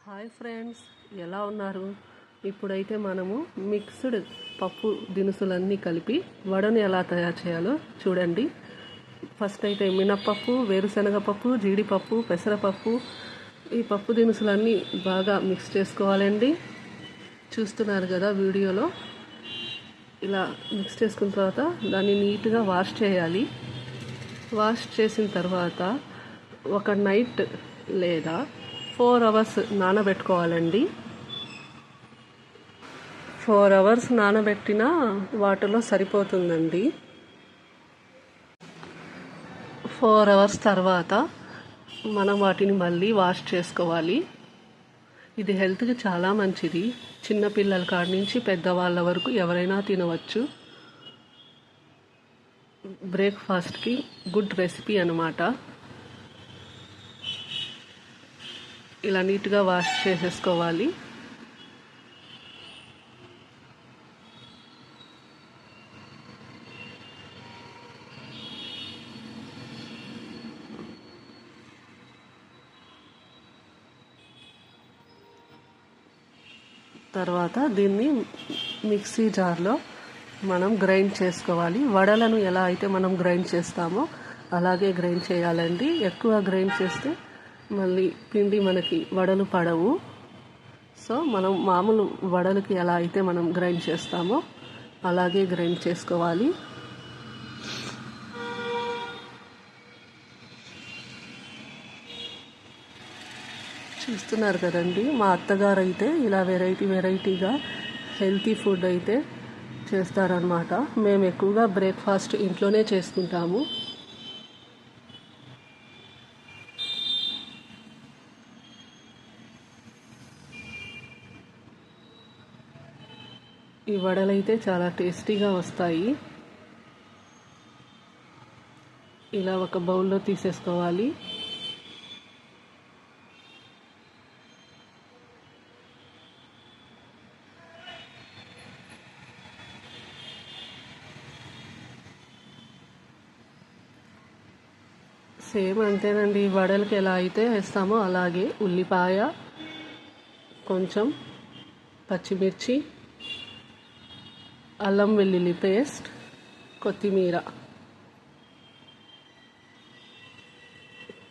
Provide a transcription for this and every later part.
Hi friends, ఎలా ఉన్నారు? ఇప్పుడైతే మనము మిక్స్డ్ పప్పు దినుసులన్నీ కలిపి వడను ఎలా తయారు చేయాలో చూడండి. ఫస్ట్ అయితే మినప్పప్పు, వేరుశనగపప్పు, జీడిపప్పు, పెసరపప్పు, ఈ పప్పు దినుసులన్నీ బాగా మిక్స్ చేసుకోవాలండి. చూస్తున్నారు కదా వీడియోలో. ఇలా మిక్స్ చేసుకున్న తర్వాత దాన్ని నీట్గా వాష్ చేయాలి. వాష్ చేసిన తర్వాత ఒక నైట్ లేదా 4 hours నానబెట్టుకోవాలండి. 4 hours నానబెట్టిన వాటర్లో సరిపోతుందండి. 4 hours తర్వాత మనం వాటిని మళ్ళీ వాష్ చేసుకోవాలి. ఇది హెల్త్కి చాలా మంచిది. చిన్నపిల్లల కాడి నుంచి పెద్దవాళ్ళ వరకు ఎవరైనా తినవచ్చు. బ్రేక్ఫాస్ట్కి గుడ్ రెసిపీ అన్నమాట. ఇలా నీట్గా వాష్ చేసేసుకోవాలి. తర్వాత దీన్ని మిక్సీ జార్లో మనం గ్రైండ్ చేసుకోవాలి. వడలను ఎలా అయితే మనం గ్రైండ్ చేస్తామో అలాగే గ్రైండ్ చేయాలండి. ఎక్కువ గ్రైండ్ చేస్తే మళ్ళీ పిండి మనకి వడలు పడవు. సో మనం మామూలు వడలకి ఎలా అయితే మనం గ్రైండ్ చేస్తామో అలాగే గ్రైండ్ చేసుకోవాలి. చూస్తున్నారు కదండి, మా అత్తగారు అయితే ఇలా వెరైటీగా హెల్తీ ఫుడ్ అయితే చేస్తారనమాట. మేము ఎక్కువగా బ్రేక్ఫాస్ట్ ఇంట్లోనే చేసుకుంటాము. ఈ వడలు అయితే చాలా టేస్టీగా వస్తాయి. ఇలా ఒక బౌల్లో తీసేసుకోవాలి. సేమ్ అంతేనండి, వడలకి ఎలా అయితే వేస్తామో అలాగే ఉల్లిపాయ, కొంచెం పచ్చిమిర్చి, అల్లం వెల్లుల్లి పేస్ట్, కొత్తిమీర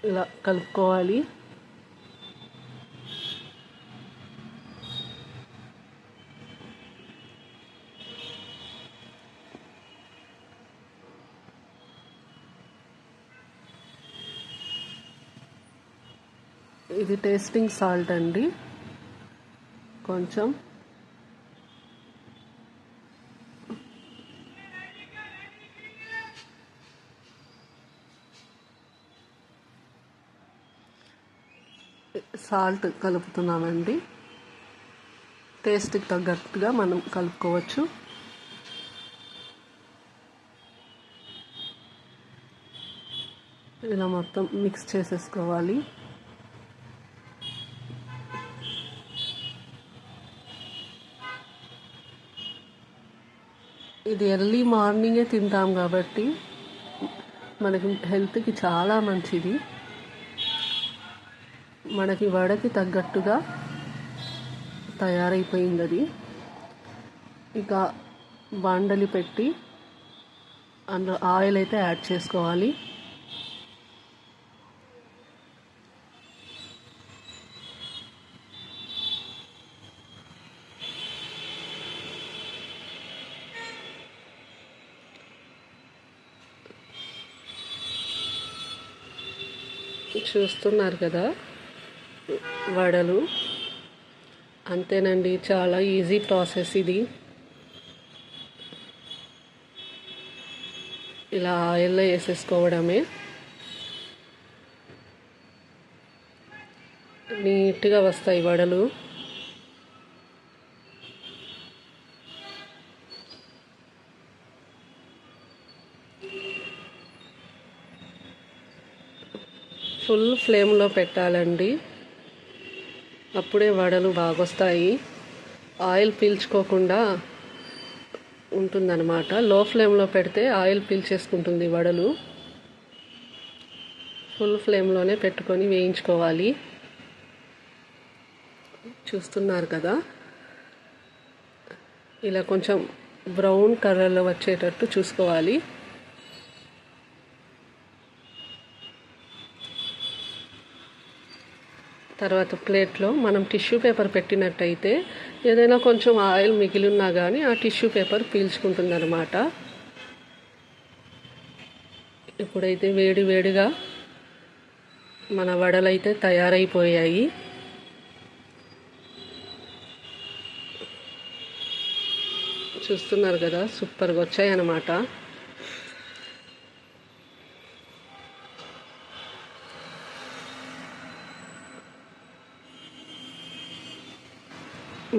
ఇలా కలుపుకోవాలి. ఇది టేస్టింగ్ సాల్ట్ అండి, కొంచెం. సాల్ట్ కలుపుతున్నామండి. టేస్ట్కి తగ్గట్టుగా మనం కలుపుకోవచ్చు. ఇలా మొత్తం మిక్స్ చేసేసుకోవాలి. ఇది ఎర్లీ మార్నింగే తింటాం కాబట్టి మనకి హెల్త్కి చాలా మంచిది. మనకి వడకి తగ్గట్టుగా తయారైపోయింది అది. ఇక బాండలి పెట్టి అందులో ఆయిల్ అయితే యాడ్ చేసుకోవాలి. చూస్తున్నారు కదా వడలు. అంతేనండి, చాలా ఈజీ ప్రాసెస్ ఇది. ఇలా ఆయిల్లో వేసేసుకోవడమే. నీట్గా వస్తాయి వడలు. ఫుల్ ఫ్లేమ్లో పెట్టాలండి, అప్పుడే వడలు బాగొస్తాయి. ఆయిల్ పీల్చుకోకుండా ఉంటుందన్నమాట. లో ఫ్లేమ్లో పెడితే ఆయిల్ పీల్చేసుకుంటుంది వడలు. ఫుల్ ఫ్లేమ్లోనే పెట్టుకొని వేయించుకోవాలి. చూస్తున్నారు కదా, ఇలా కొంచెం బ్రౌన్ కలర్లో వచ్చేటట్టు చూసుకోవాలి. తర్వాత ప్లేట్లో మనం టిష్యూ పేపర్ పెట్టినట్టయితే ఏదైనా కొంచెం ఆయిల్ మిగిలి ఉన్నా కానీ ఆ టిష్యూ పేపర్ పీల్చుకుంటుందన్నమాట. ఇప్పుడైతే వేడిగా మన వడలు అయితే తయారైపోయాయి. చూస్తున్నారు కదా, సూపర్గా వచ్చాయి అన్నమాట.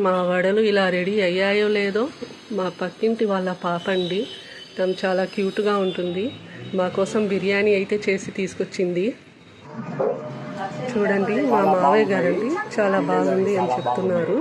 మా వడలు ఇలా రెడీ అయ్యాయో లేదో మా పక్కింటి వాళ్ళ పాప అండి, తను చాలా క్యూట్గా ఉంటుంది. మా కోసం బిర్యానీ అయితే చేసి తీసుకొచ్చింది. చూడండి, మా మావయ్య గారండి చాలా బాగుంది అని చెప్తున్నారు.